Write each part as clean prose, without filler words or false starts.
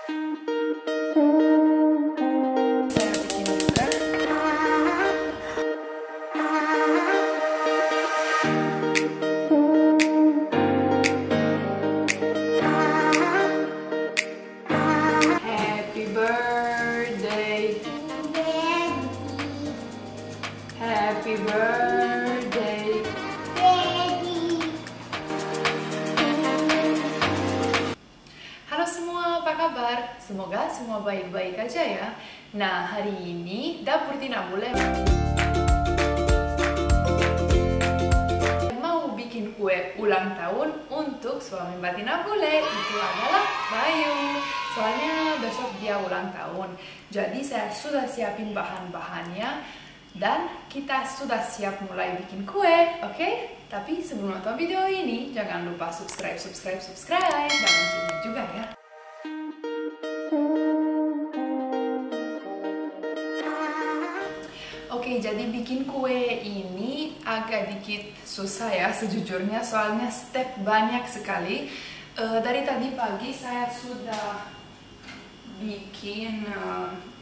Saya bikin juga. Happy birthday. Happy birthday. Halo semua, apa kabar? Semoga semua baik-baik aja ya. Nah, hari ini Dapur Tina Bule mau bikin kue ulang tahun untuk suami Mbak Tina Bule. Itu adalah Bayu. Soalnya besok dia ulang tahun. Jadi saya sudah siapin bahan-bahannya dan kita sudah siap mulai bikin kue, oke? Tapi sebelum nonton video ini, jangan lupa subscribe dan loncengnya juga ya. Oke, jadi bikin kue ini agak dikit susah ya sejujurnya, soalnya step banyak sekali. Dari tadi pagi saya sudah bikin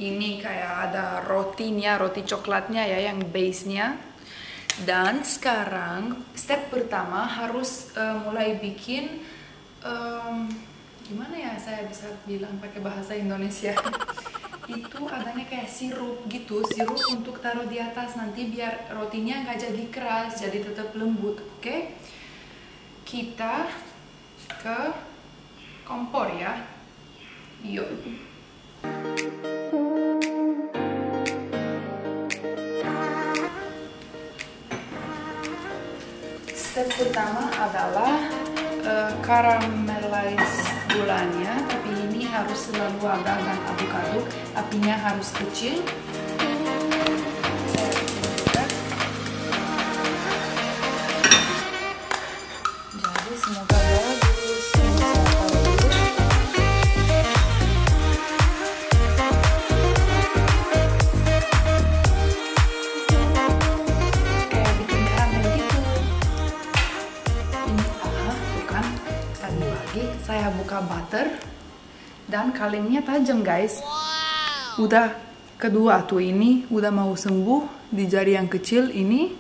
ini kayak ada rotinya, roti coklatnya ya, yang base-nya. Dan sekarang step pertama harus mulai bikin gimana ya saya bisa bilang pakai bahasa Indonesia. Itu adanya kayak sirup gitu, sirup untuk taruh di atas nanti biar rotinya nggak jadi keras, jadi tetap lembut, oke? Kita ke kompor ya. Yuk. Step pertama adalah caramelize gulanya, tapi ini harus selalu agak-agak aduk-aduk, apinya harus kecil. Saya bikin juga. Jadi semoga bagus. Ini saya taruh dulu. Kayak bikin karamel gitu. Ini bukan tadi pagi saya buka butter dan kalengnya tajam guys. Udah kedua tuh, ini udah mau sembuh di jari yang kecil ini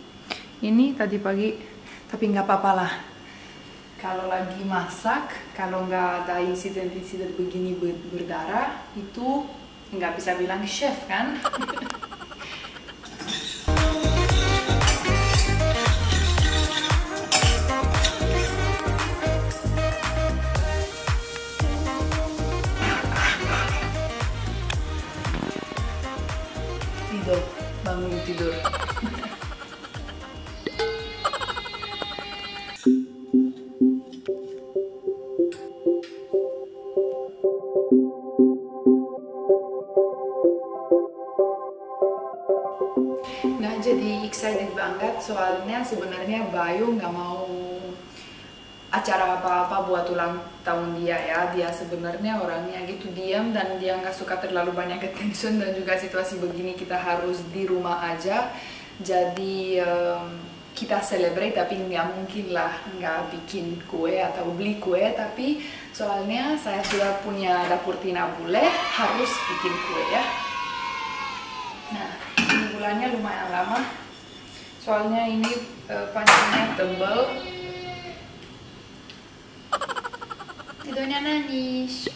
tadi pagi, tapi nggak apa-apa lah. Kalau lagi masak, kalau nggak ada insiden begini berdarah, itu nggak bisa bilang chef kan. Bangun tidur. Nah, jadi excited banget soalnya sebenarnya Bayu nggak mau acara apa-apa buat ulang tahun dia ya. Dia sebenarnya orangnya gitu diam dan dia nggak suka terlalu banyak attention, dan juga situasi begini kita harus di rumah aja. Jadi kita celebrate, tapi nggak mungkin lah nggak bikin kue atau beli kue. Tapi soalnya saya sudah punya Dapur Tina Bule, harus bikin kue ya. Nah, ini gulanya lumayan lama soalnya ini panjangnya tebal. Tidurnya nangis.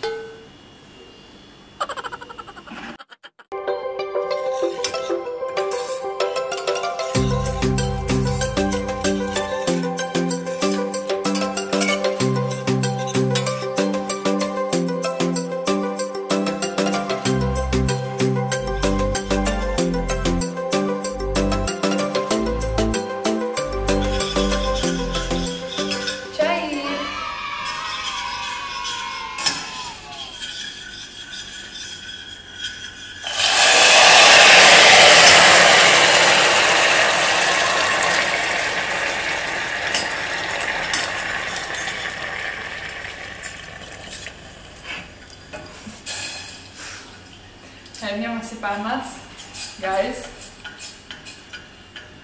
Airnya masih panas, guys.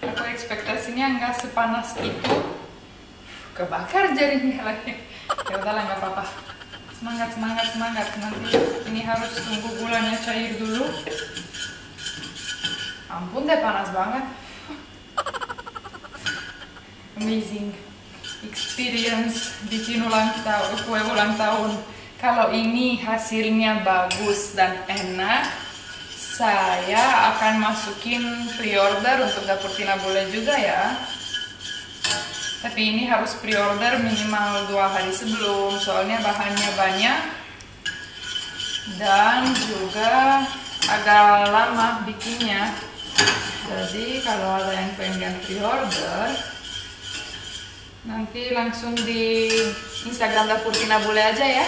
Aku ekspektasinya nggak sepanas itu. Kebakar jarinya lagi. Ya udahlah, nggak apa-apa. Semangat, semangat, semangat. Nanti ini harus tunggu gulanya cair dulu. Ampun deh, panas banget. Amazing experience bikin kue ulang tahun. Kalau ini hasilnya bagus dan enak, saya akan masukin pre-order untuk Dapur Tina Bule juga ya. Tapi ini harus pre-order minimal 2 hari sebelum, soalnya bahannya banyak dan juga agak lama bikinnya. Jadi kalau ada yang pengen pre-order, nanti langsung di Instagram Dapur Tina Bule aja ya.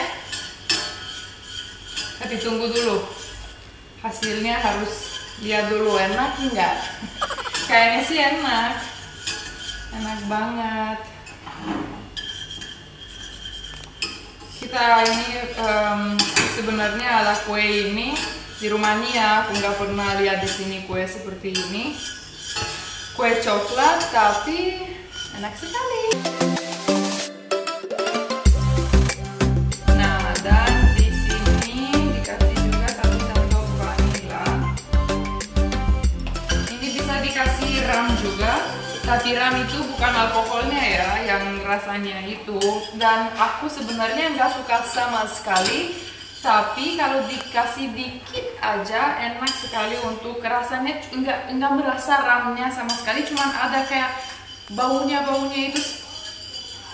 Tapi tunggu dulu, hasilnya harus lihat dulu enak enggak. Kayaknya sih enak, enak banget. Kita ini sebenarnya ala kue ini di Rumania, aku nggak pernah lihat di sini kue seperti ini. Kue coklat tapi enak sekali. Nah, dan di sini dikasih juga 1 sendok vanila. Ini bisa dikasih ram juga, tapi ram itu bukan alkoholnya ya, yang rasanya itu. Dan aku sebenarnya nggak suka sama sekali. Tapi kalau dikasih dikit aja enak sekali untuk rasanya, enggak merasa ramnya sama sekali, cuman ada kayak baunya itu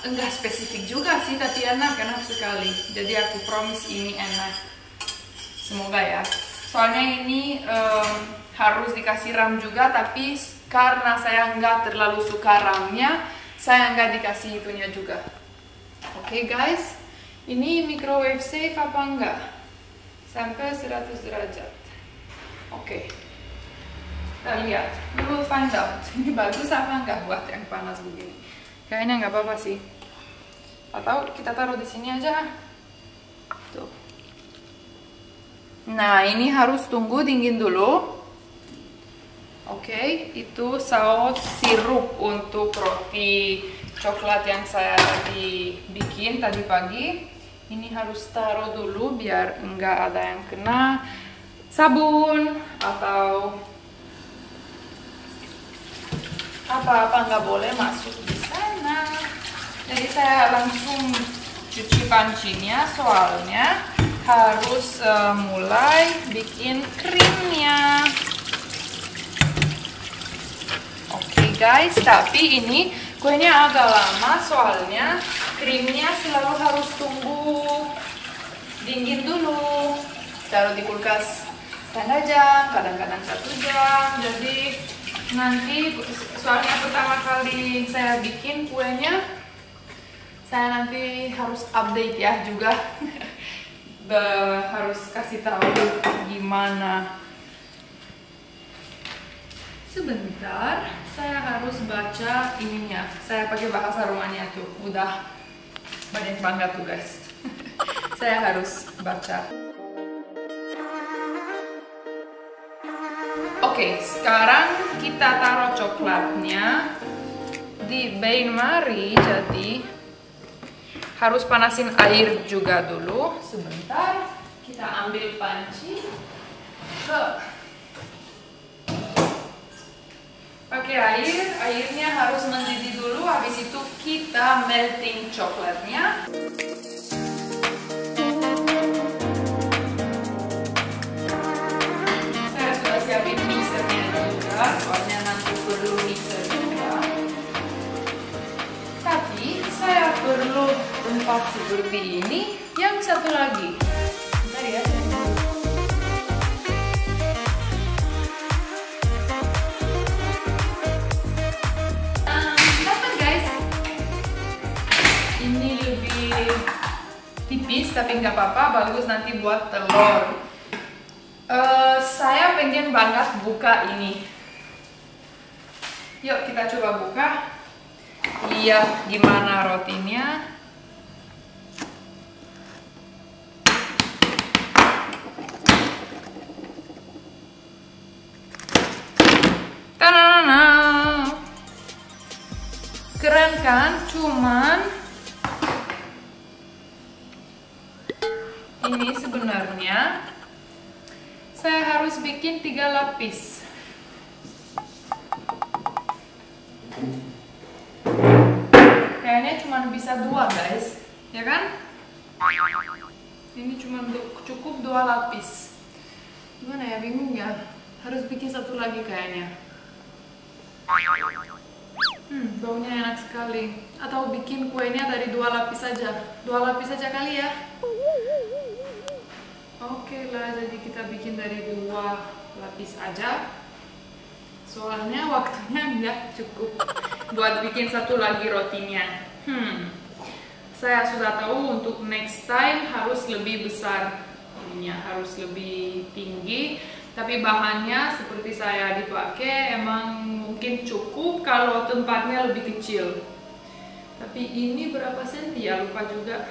enggak spesifik juga sih, tapi enak sekali. Jadi aku promise ini enak. Semoga ya. Soalnya ini harus dikasih ram juga, tapi karena saya enggak terlalu suka ramnya, saya enggak dikasih itunya juga. Oke guys. Ini microwave safe apa enggak? Sampai 100 derajat. Oke. Kita lihat. We will find out. Ini bagus apa enggak buat yang panas begini? Kayaknya enggak apa-apa sih. Atau kita taruh di sini aja. Tuh. Nah, ini harus tunggu dingin dulu. Oke, itu saus sirup untuk roti coklat yang saya tadi bikin tadi pagi. Ini harus taruh dulu biar enggak ada yang kena sabun atau apa-apa, nggak boleh masuk di sana. Jadi saya langsung cuci pancinya, soalnya harus mulai bikin krimnya. Oke guys, tapi ini kuenya agak lama soalnya krimnya selalu harus tunggu dingin dulu. Taruh di kulkas setengah jam, kadang-kadang 1 jam. Jadi nanti, soalnya pertama kali saya bikin kuenya, saya nanti harus update ya juga. Harus kasih tahu gimana. Sebentar, saya harus baca ininya. Saya pakai bahasa Rumania tuh. Udah banyak banget tuh guys. Saya harus baca. Oke, sekarang kita taruh coklatnya di bain-marie. Jadi harus panasin air juga dulu. Sebentar, kita ambil panci. Pakai air, airnya harus mendidih dulu, habis itu kita melting coklatnya. Saya sudah siapin mixernya juga, soalnya nanti perlu mixer juga. Tapi saya perlu tempat seperti ini, yang satu lagi. Bentar ya. Tipis tapi nggak apa-apa, bagus nanti buat telur. Saya pengen banget buka ini. Yuk kita coba buka. Lihat gimana rotinya. Tanana. Keren kan? Cuman coklatnya, saya harus bikin 3 lapis. Kayaknya cuma bisa 2 guys, ya kan? Ini cuma cukup 2 lapis. Gimana ya, bingung ya. Harus bikin 1 lagi kayaknya. Baunya enak sekali. Atau bikin kuenya dari 2 lapis saja. 2 lapis saja kali ya. Oke lah, jadi kita bikin dari 2 lapis aja. Soalnya waktunya nggak cukup buat bikin 1 lagi rotinya. Saya sudah tahu untuk next time harus lebih besar ininya, harus lebih tinggi. Tapi bahannya seperti saya dipakai emang mungkin cukup kalau tempatnya lebih kecil. Tapi ini berapa senti ya, lupa juga.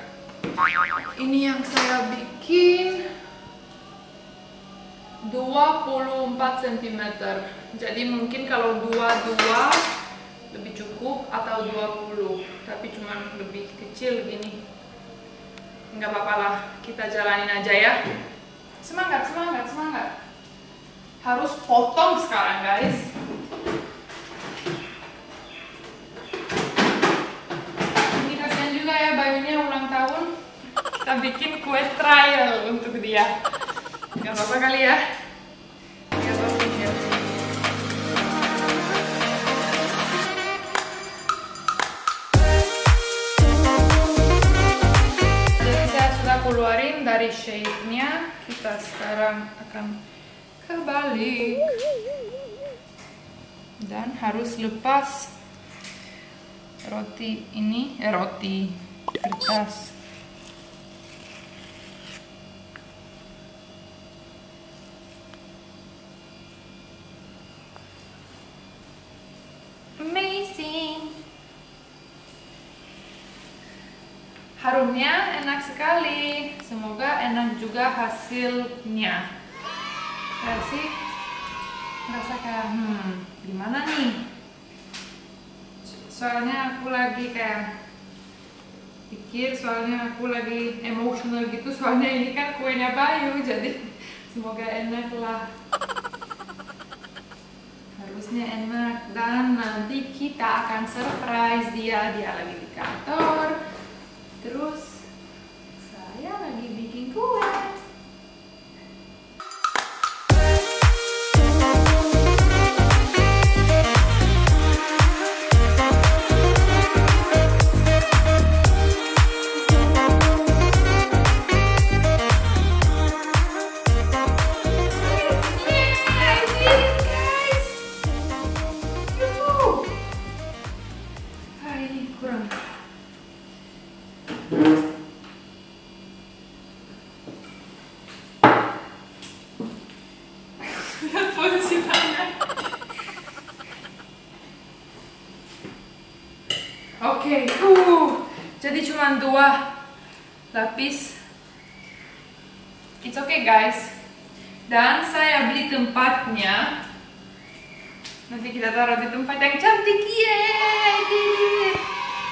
Ini yang saya bikin 24 cm. Jadi mungkin kalau 22 lebih cukup atau 20, tapi cuma lebih kecil gini. Nggak apa-apa lah, kita jalanin aja ya. Semangat, semangat, semangat. Harus potong sekarang guys. Ini kasihan juga ya, bayunya ulang tahun. Kita bikin kue trial untuk dia. Gak apa-apa kali ya. Gak apa-apa ya. Jadi saya sudah keluarin dari shape-nya. Kita sekarang akan kebalik dan harus lepas roti ini, roti kertas. Amazing. Harumnya enak sekali. Semoga enak juga hasilnya. Saya sih merasa kayak gimana nih, soalnya aku lagi kayak pikir, soalnya aku lagi emosional gitu, soalnya ini kan kuenya Bayu, jadi semoga enak lah, harusnya enak. Dan nanti kita akan surprise dia lagi di kantor, terus saya lagi bikin kue. Oke, jadi cuma 2 lapis. It's okay guys. Dan saya beli tempatnya. Nanti kita taruh di tempat yang cantik. Yeay!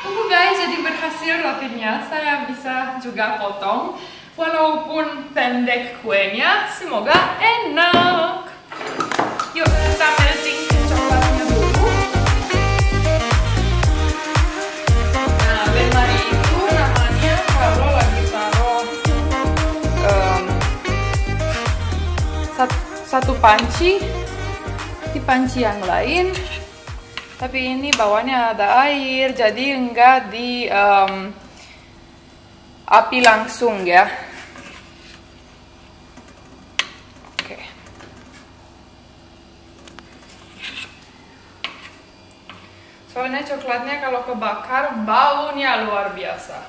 Tunggu guys, jadi berhasil rotinya. Saya bisa juga potong. Walaupun pendek kuenya, semoga enak. Yuk kita melting coklatnya dulu. Nah, benmari itu namanya kalau lagi taruh satu panci di panci yang lain. Tapi ini bawahnya ada air, jadi enggak di api langsung ya. Oke. Soalnya coklatnya kalau kebakar baunya luar biasa.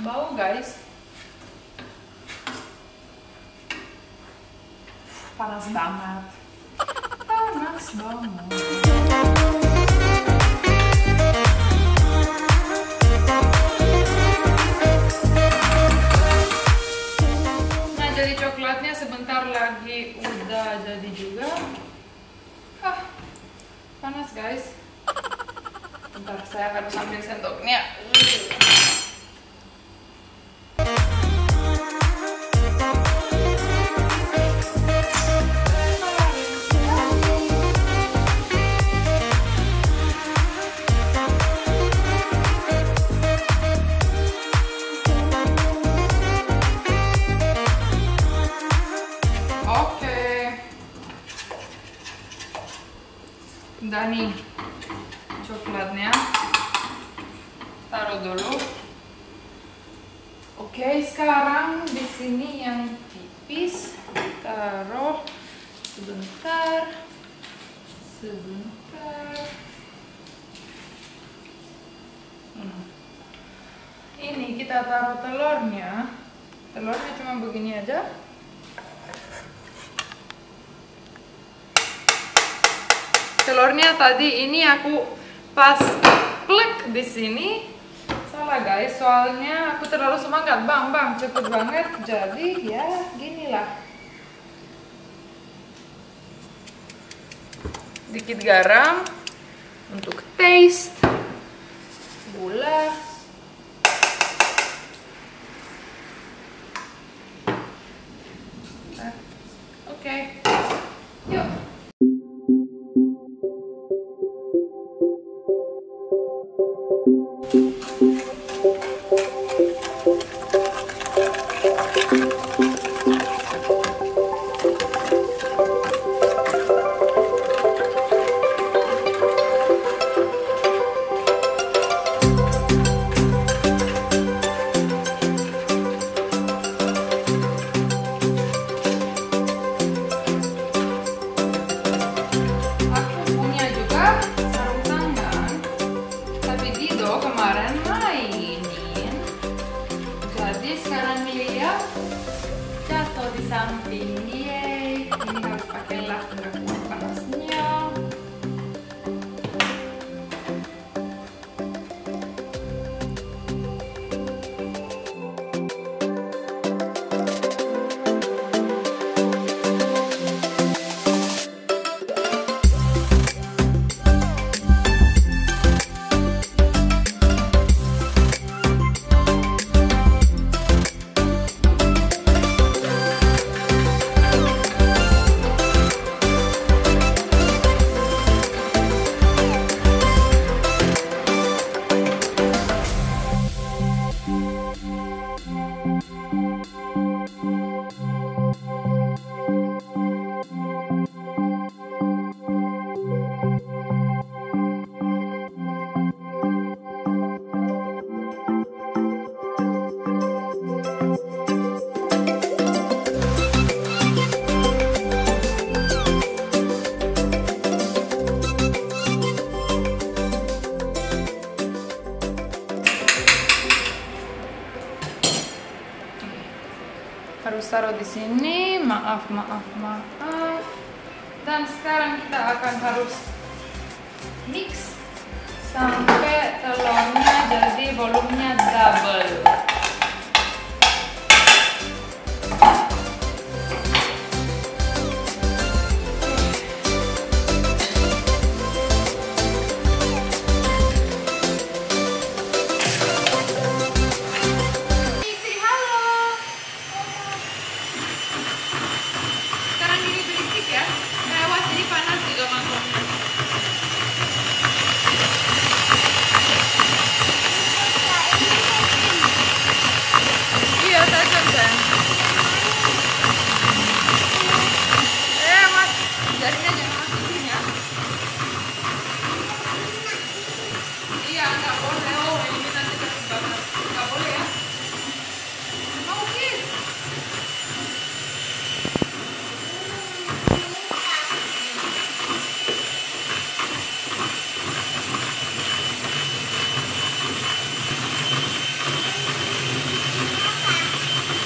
Bau guys. Panas banget. Panas banget. Nah, jadi coklatnya sebentar lagi udah jadi juga. Panas guys. Bentar, saya harus ambil sendoknya. Udah nih coklatnya, taruh dulu. Oke, sekarang di sini yang tipis taruh sebentar. Ini kita taruh telurnya. Telurnya cuma begini aja. Telurnya tadi ini aku pas plek di sini. Salah guys, soalnya aku terlalu semangat, bang, cepet banget. Jadi ya ginilah. Dikit garam untuk taste, gula. Oke, yuk. Kemarin mainin, jadi sekarang Lilia jatuh di samping dia. Ini harus pakai lap nggak kuat panasnya. Harus taruh di sini, maaf. Dan sekarang kita akan harus mix sampai telurnya jadi volumenya double.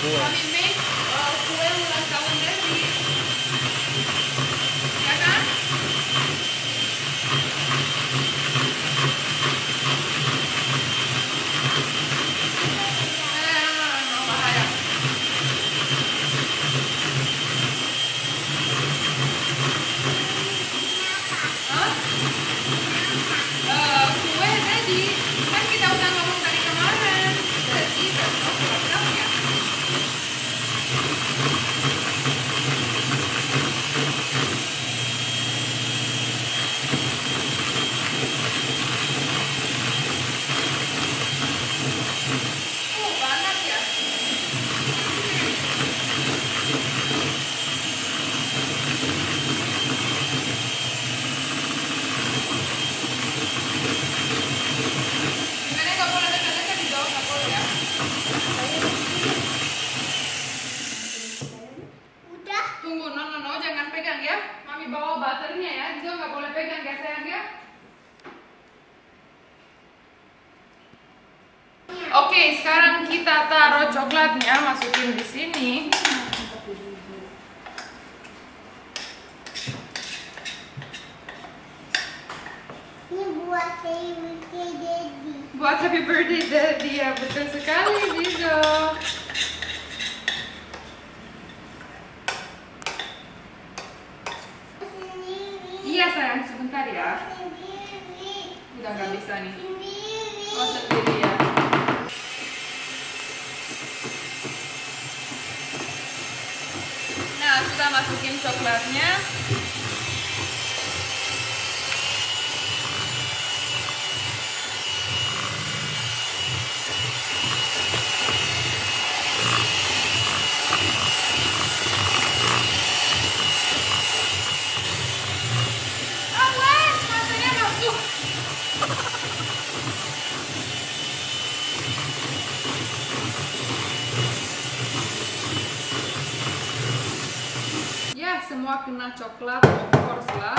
Kami make kue ulang tahun Devi, ya kan? No bahaya. Kue tadi kan kita udah ngomong dari kemarin, jadi besok pulang ya. mami bawa butternya ya. Dido nggak boleh pegang ya sayang ya. Oke, sekarang kita taruh coklatnya, masukin di sini. Ini buat happy birthday daddy. Buat happy birthday daddy ya, betul sekali Dido. Iya sayang, sebentar ya. Udah nggak bisa nih. Oh sendiri ya. Nah, sudah masukin coklatnya. Awas, matanya masuk. Ya, semua kena coklat, of course lah.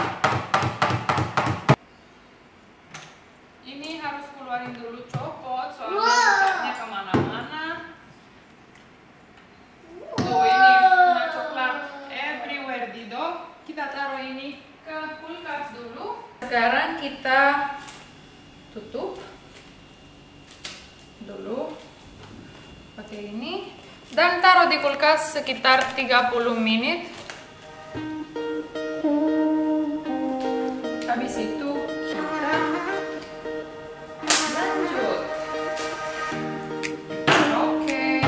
Ini harus keluarin dulu copot, soalnya coklatnya kemana-mana. Tuh, ini kena coklat everywhere, Dido. Kita taruh ini ke kulkas dulu. Sekarang kita tutup dulu pakai ini dan taruh di kulkas sekitar 30 menit. Habis itu kita lanjut. Oke.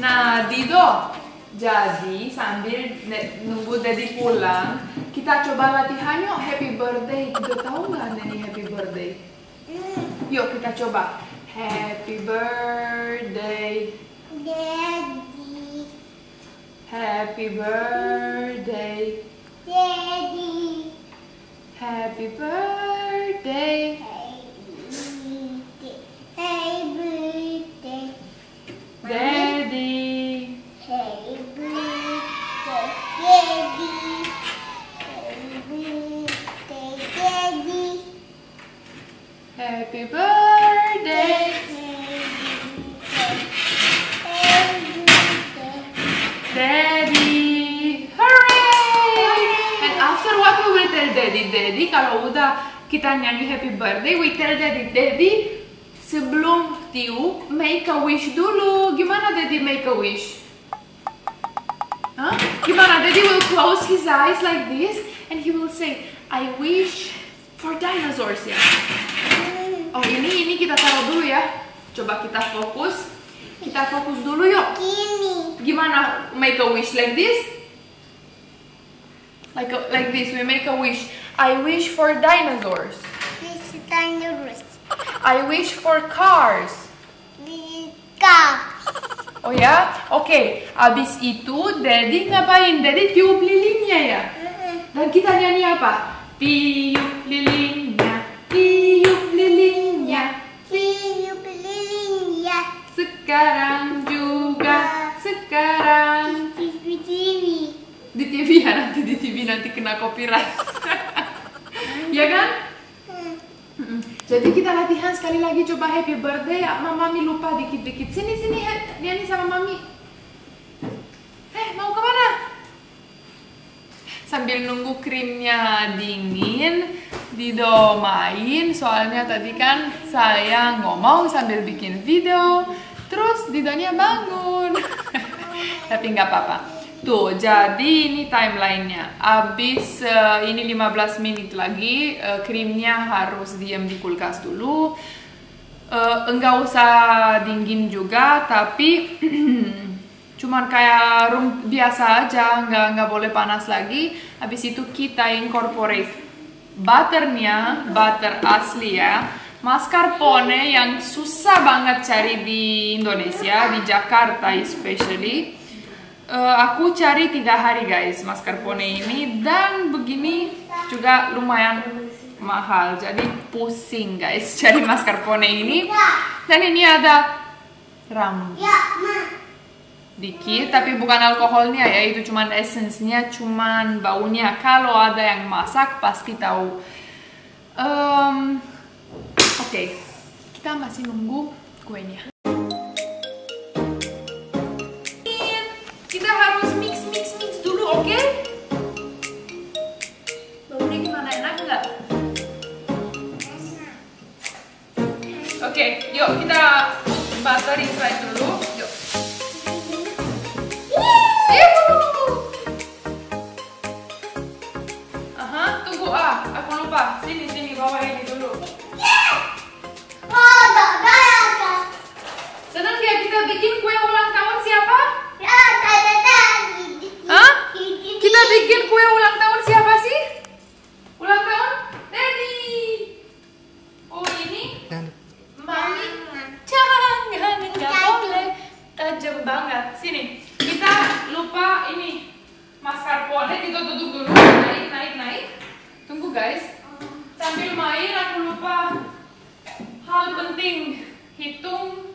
Nah, Dido, jadi sambil nunggu Daddy pulang, kita coba latihan yuk happy birthday. Dido tahu nggak nyanyi happy birthday? Yuk kita coba. Happy birthday, Daddy. happy birthday, Daddy. happy birthday. Hey birthday. Daddy. Hey birthday. Daddy. Hey birthday. Daddy. Happy birthday. Daddy. Hooray! And after what we will tell Daddy? Daddy, kalau udah kita nyanyi happy birthday, we tell Daddy. Daddy, sebelum tiup, make a wish dulu. Gimana Daddy make a wish? Huh? Gimana? Daddy will close his eyes like this and he will say, I wish for dinosaurs ya. Oh ini kita taruh dulu ya. Coba kita fokus. Kita fokus dulu yuk. Gimana make a wish like this? Like this, we make a wish. I wish for dinosaurs. This dinosaurs. I wish for cars. Oh ya? Oke, abis itu Daddy ngapain? Daddy tiup lilinnya ya? Dan kita nyanyi apa? Tiup lilinnya, tiup lilinnya, Tiup lilinnya. sekarang juga, sekarang. TV. Di TV ya, nanti di TV nanti kena copyright. Ya kan? Jadi kita latihan sekali lagi, coba happy birthday ya. Mami lupa dikit-dikit. Sini nyanyi sama Mami. Mau kemana? Sambil nunggu krimnya dingin, Dido main. Soalnya tadi kan saya ngomong sambil bikin video, terus Didonya bangun. Tapi nggak apa-apa. Tuh, jadi ini timelinenya. Abis ini 15 menit lagi, krimnya harus diam di kulkas dulu. Enggak usah dingin juga, tapi cuman kayak room biasa aja, nggak boleh panas lagi. Habis itu kita incorporate butternya, butter asli ya, mascarpone yang susah banget cari di Indonesia, di Jakarta especially. Aku cari 3 hari guys mascarpone ini, dan begini juga lumayan mahal, jadi pusing guys cari mascarpone ini. Dan ini ada ram dikit, tapi bukan alkoholnya ya, itu cuman esensnya, cuman baunya. Kalau ada yang masak pasti tahu. Oke, kita masih nunggu kuenya. Kita harus mix dulu, oke? Baunya gimana, enak nggak? Oke, yuk kita butterin slide dulu. Yuk. Tunggu aku lupa. Sini bawa ini dulu. Senang ya kita bikin kue ulang tahun siapa? Kita bikin kue ulang tahun siapa sih? Ulang tahun Daddy. Oh ini? Mami. Jangan, nggak boleh. Tajam banget. Sini. Kita lupa ini mascarpone. Kita duduk dulu. Naik. Tunggu guys. Sambil main aku lupa hal penting. Hitung.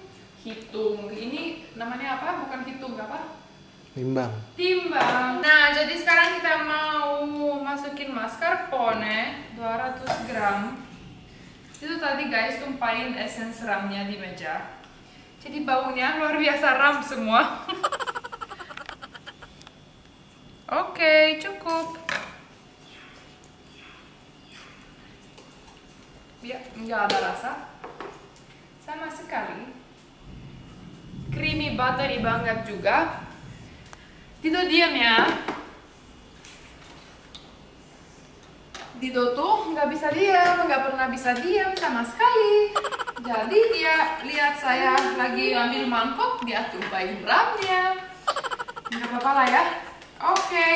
Ini namanya apa? Bukan hitung, apa? Timbang. Nah, jadi sekarang kita mau masukin mascarpone 200 gram. Itu tadi guys tumpahin essence ramnya di meja. Jadi baunya luar biasa ram semua. Oke, cukup. Ya, nggak ada rasa sama sekali. Creamy buttery banget juga. Dido diam ya. Dido tuh nggak pernah bisa diam sama sekali. Jadi dia lihat saya lagi ambil mangkok, dia tumpahin ramnya. Nggak apa-apa lah ya. Oke.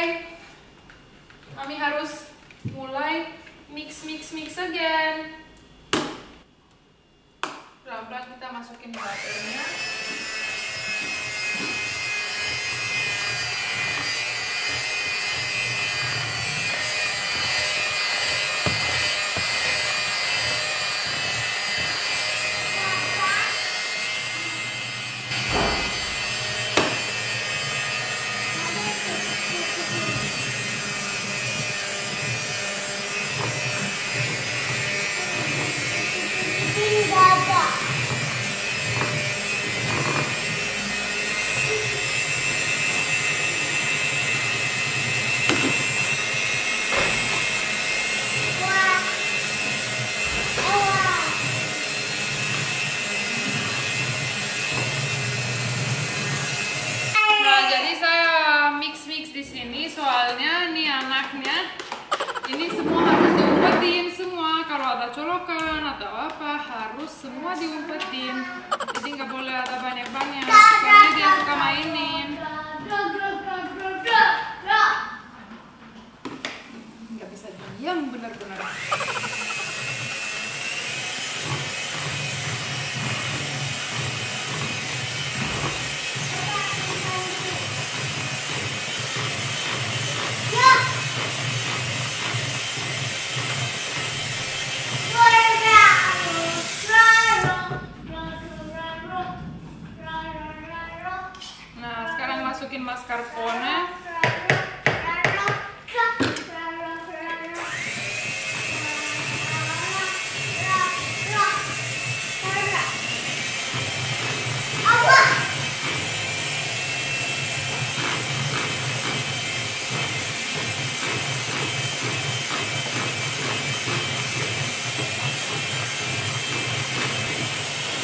Mami harus mulai mix again. Pelan-pelan kita masukin butternya. Soalnya nih anaknya ini semua harus diumpetin semua. Kalau ada colokan atau apa harus semua diumpetin. Jadi nggak boleh ada banyak-banyak. Soalnya dia suka mainin. Nggak bisa diam bener-bener. Masukin mascarpone.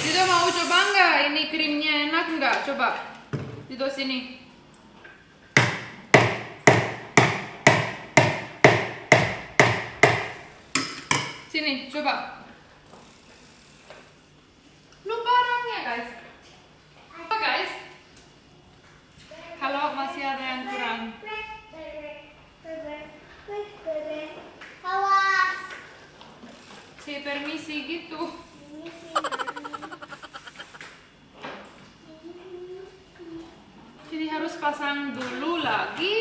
Dido mau coba nggak? Ini krimnya enak nggak? Coba. Dido sini. Sini, coba. Lupa orangnya, guys. Apa, guys? Kalau masih ada yang kurang. Si permisi gitu. Jadi harus pasang 2 lagi.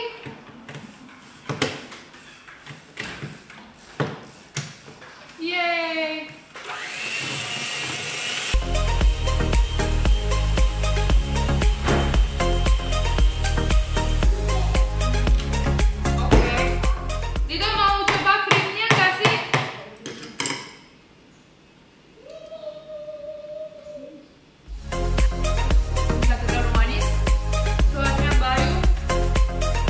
Yeay. Dido mau coba krimnya nggak sih? Nggak terlalu manis. Soalnya Bayu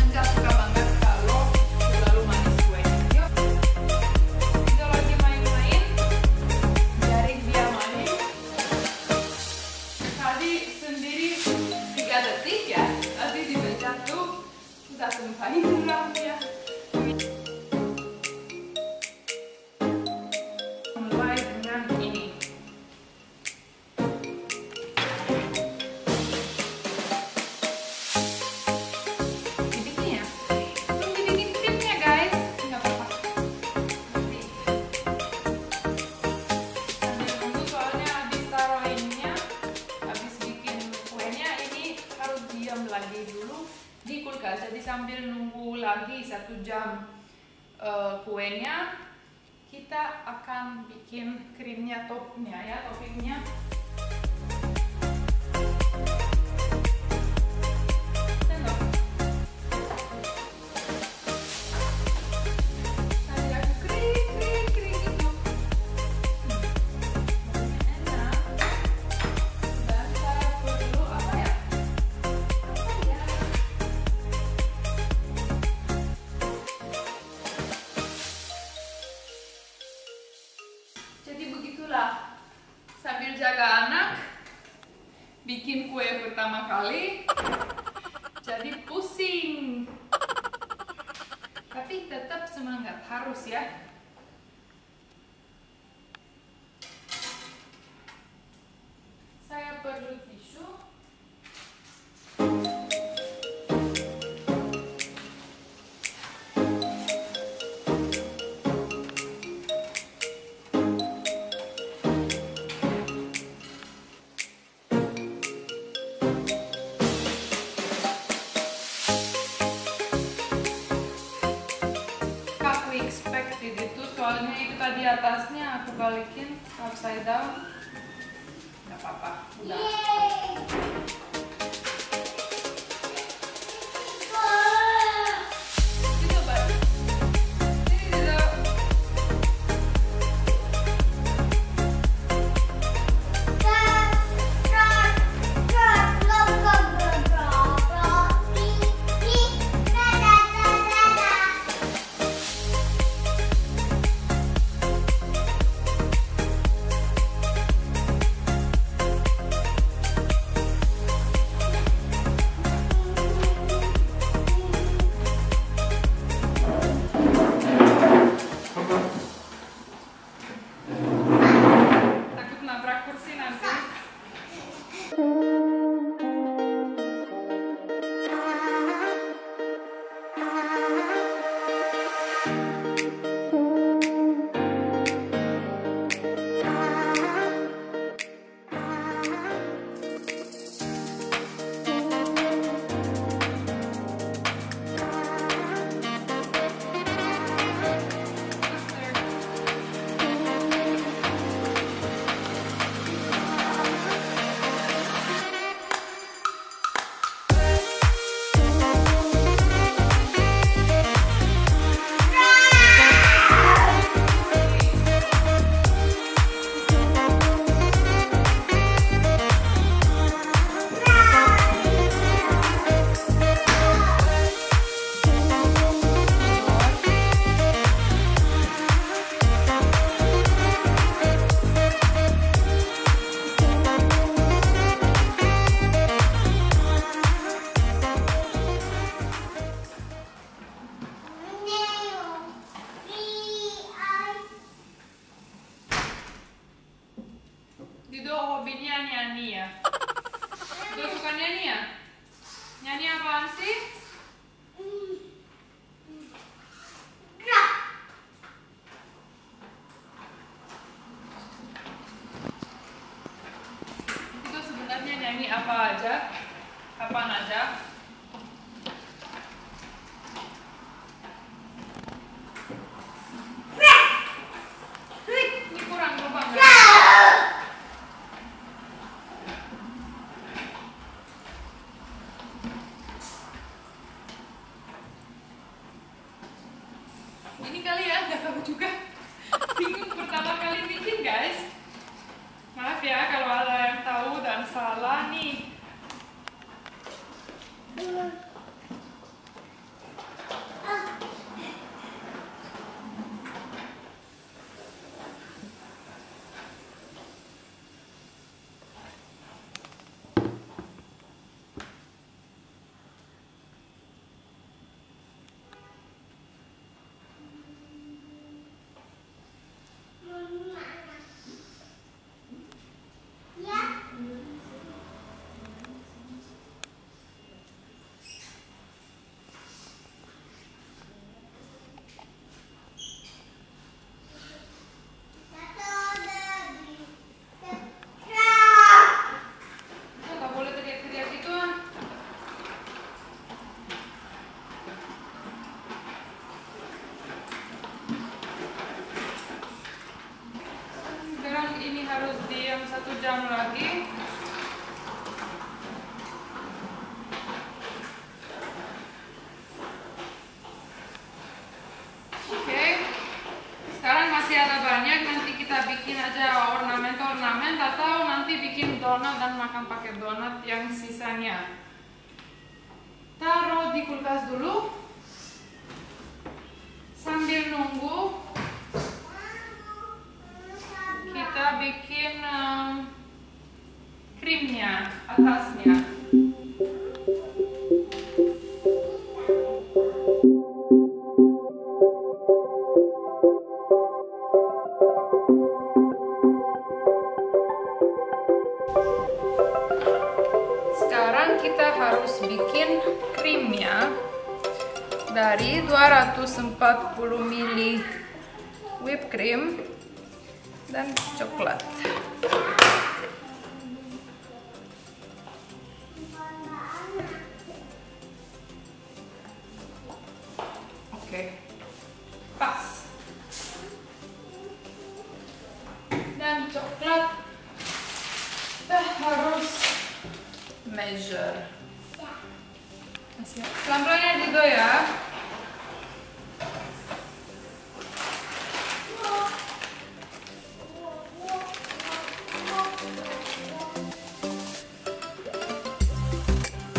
nggak suka banget kalau terlalu manis kuenya. Yuk, Dido lagi main-main, biarin dia main. Tadi sendiri 3 detik ya, nanti dipencet tuh udah sampai geramnya. Mulai dengan ini. Dibikin ya? Belum dibikin krimnya guys. Nggak apa-apa. Nanti. Sambil nunggu soalnya habis taruh ininya, habis bikin kuenya ini harus diam lagi dulu di kulkas. Jadi sambil nunggu lagi 1 jam kuenya, kita akan bikin krimnya, topnya ya, toppingnya. Sendok. Tadi aku kering gitu. Enak. Dan saya perlu apa ya? Jadi begitulah, sambil jaga anak, bikin kue pertama kali, jadi pusing. Tapi tetap semangat, harus ya. Saya perlu tisu. Aku expected itu, soalnya itu tadi atasnya aku balikin upside down. Nggak apa-apa, udah. Gitu, Bang. Sini, Dido. Takut nabrak kursi nanti. Dido hobinya nyanyi ya? Dido suka nyanyi ya? Nyanyi apaan sih? Dido sebenarnya nyanyi apa aja? Kapan aja? Ini kali ya, nggak tahu juga. Bingung pertama kali bikin guys. Maaf ya kalau ada yang tahu dan salah nih. Nggak boleh teriak-teriak gitu ah. Sekarang ini harus diam 1 jam lagi. Oke, sekarang masih ada banyak. Nanti kita bikin aja ornamen atau nanti bikin donat dan makan pakai donat yang sisanya. Taruh di kulkas dulu. Sambil nunggu kita bikin krimnya atasnya. Sekarang kita harus bikin krimnya dari 240 ml whipped cream dan coklat. Oke, pas. Dan coklat kita harus measure. Pelan-pelan ya Dido ya.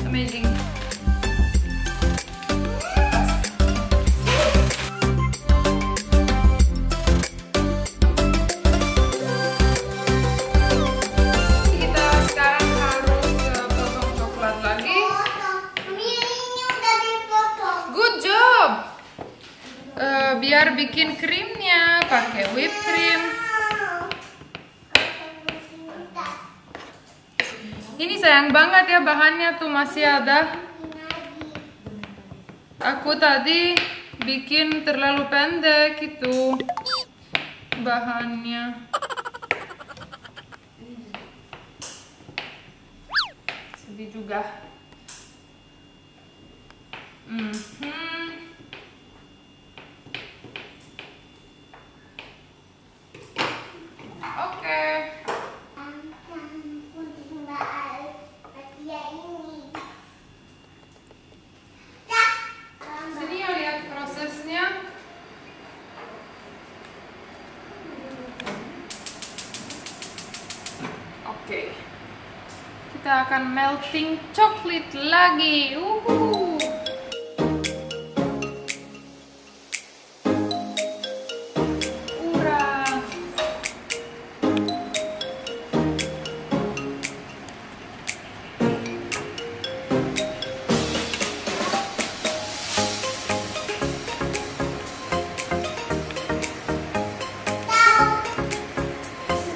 Amazing. Kita sekarang harus potong coklat lagi. Ini udah dipotong. Good job. Biar bikin krimnya pakai whipped cream. Ini sayang banget ya bahannya tuh masih ada. Aku tadi bikin terlalu pendek itu bahannya. Sedih juga. Oke. Sini ya lihat prosesnya. Oke. Kita akan melting coklat lagi. Ura.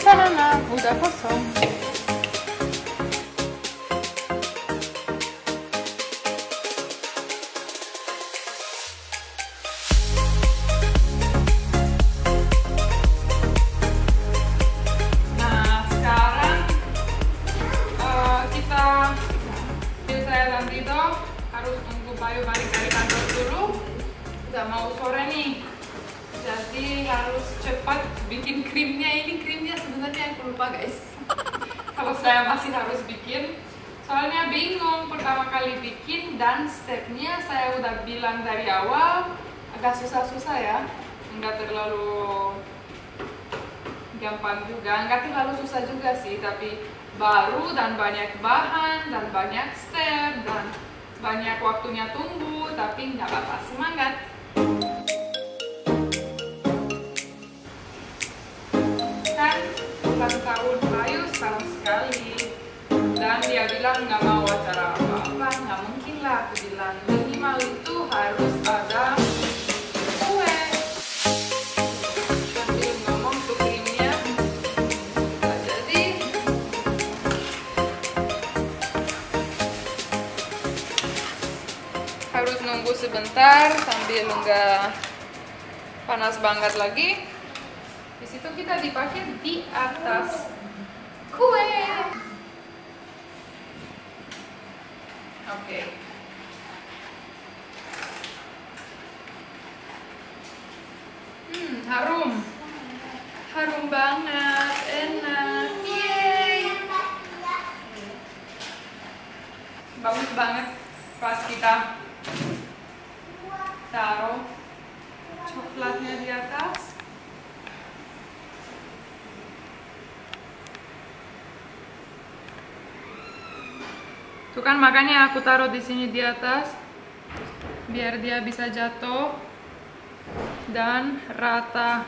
Tanana, udah kosong. Nah, sekarang kita saya dan Dido harus tunggu Bayu balik dari kantor dulu. Udah mau sore nih. Jadi harus cepat bikin krimnya. Ini krimnya sebenarnya aku lupa guys. Kalau saya masih harus bikin, soalnya bingung pertama kali bikin dan stepnya saya udah bilang dari awal nggak susah-susah ya, nggak terlalu gampang juga, nggak terlalu susah juga sih, tapi baru dan banyak bahan dan banyak step dan banyak waktunya tunggu, tapi nggak apa-apa, semangat. Kan ulang tahun Bayu setahun sekali dan dia bilang nggak mau acara apa-apa, nggak mungkin lah, aku bilang minimal itu harus ada kue. Sambil ngomong tuh krimnya nggak jadi. Harus nunggu sebentar sambil nggak panas banget lagi. Di situ kita dipakai di atas kue. Oke. Harum. Harum banget, enak. Yeay. Bagus banget pas kita taruh coklatnya di atas. Tuh kan, makanya aku taruh di sini di atas biar dia bisa jatuh dan rata.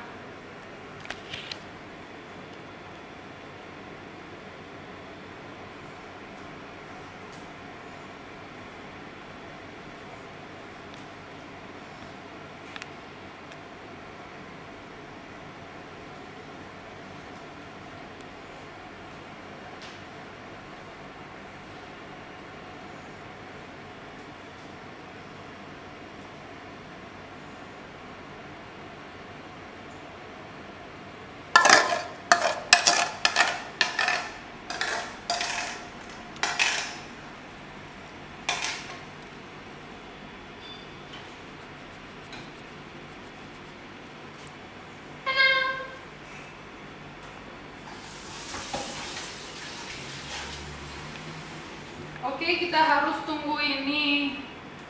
Oke, kita harus tunggu ini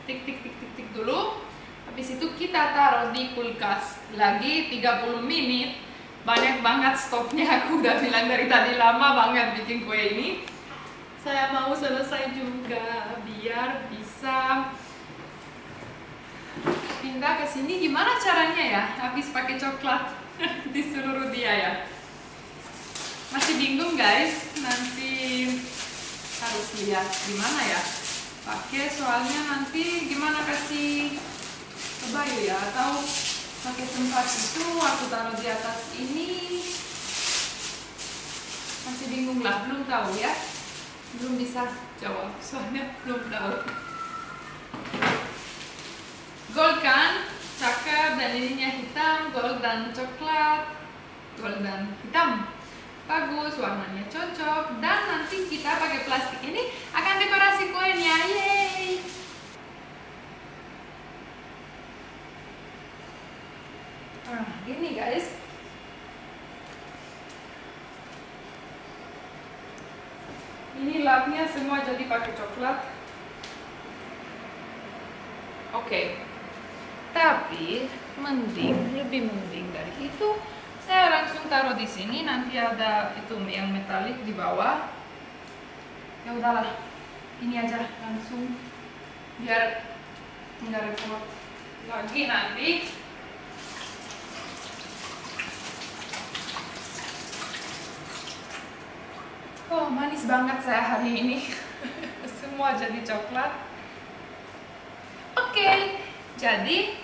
tik tik tik tik tik dulu. Habis itu kita taruh di kulkas lagi 30 menit. Banyak banget stoknya, aku udah bilang dari tadi lama banget bikin kue ini. Saya mau selesai juga biar bisa pindah ke sini. Gimana caranya ya? Habis pakai coklat di seluruh dia ya. Masih bingung guys, nanti harus lihat gimana ya pakai, soalnya nanti gimana kasih ke Bayu ya, atau pakai tempat itu aku taruh di atas ini, masih bingung lah, belum tahu ya, belum bisa jawab soalnya belum tahu. Gold kan cakep dan ininya hitam, gold dan coklat, gold dan hitam. Bagus, warnanya cocok, dan nanti kita pakai plastik ini akan dekorasi kuenya. Yeay! Gini guys. Ini lapnya semua jadi pakai coklat. Oke. Tapi lebih mending dari itu, saya langsung taruh di sini, nanti ada itu yang metalik di bawah. Ya udahlah, ini aja langsung biar nggak repot lagi nanti. Oh, manis banget saya hari ini. Semua jadi coklat. Oke, jadi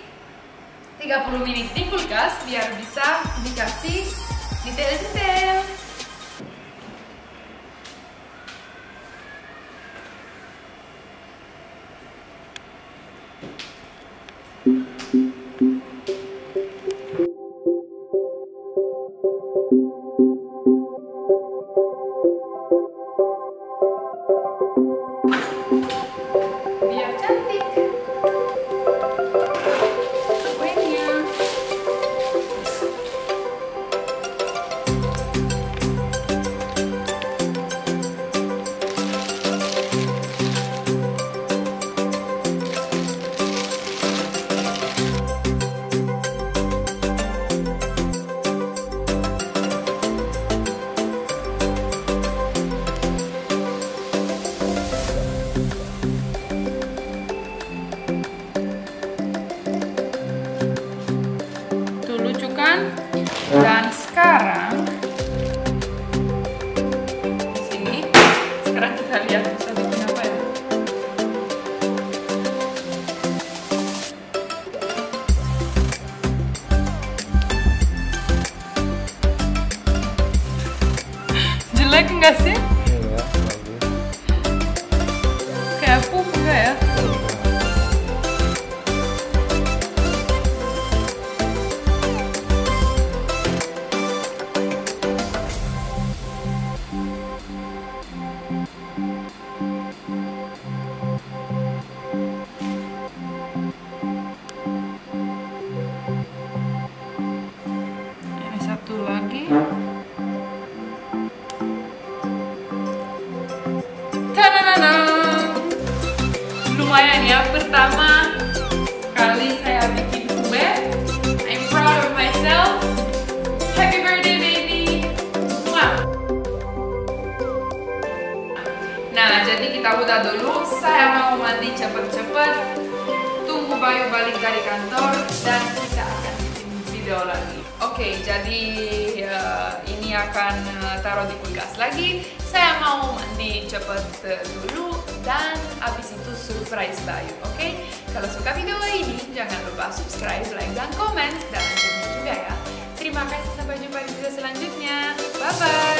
30 menit di kulkas biar bisa dikasih detail-detail. Biar cantik kuenya. kan? Dan sekarang sini. Sekarang kita lihat bisa bikin apa ya? Jelek enggak sih? Iya, bagus. Kayak pup enggak ya? Ini satu lagi. Tadadadam. Lumayan ya, pertama kali saya bikin kue. I'm proud of myself. Happy birthday baby. Mwah. Nah, jadi kita udah dulu. Saya mau mandi cepet-cepet. Tunggu Bayu balik dari kantor dan kita akan bikin video lagi. Oke, jadi ini akan taruh di kulkas lagi. Saya mau mandi cepet dulu dan abis itu surprise Bayu. Oke, kalau suka video ini jangan lupa subscribe, like, dan komen dan loncengnya juga ya. Terima kasih, sampai jumpa di video selanjutnya. Bye bye.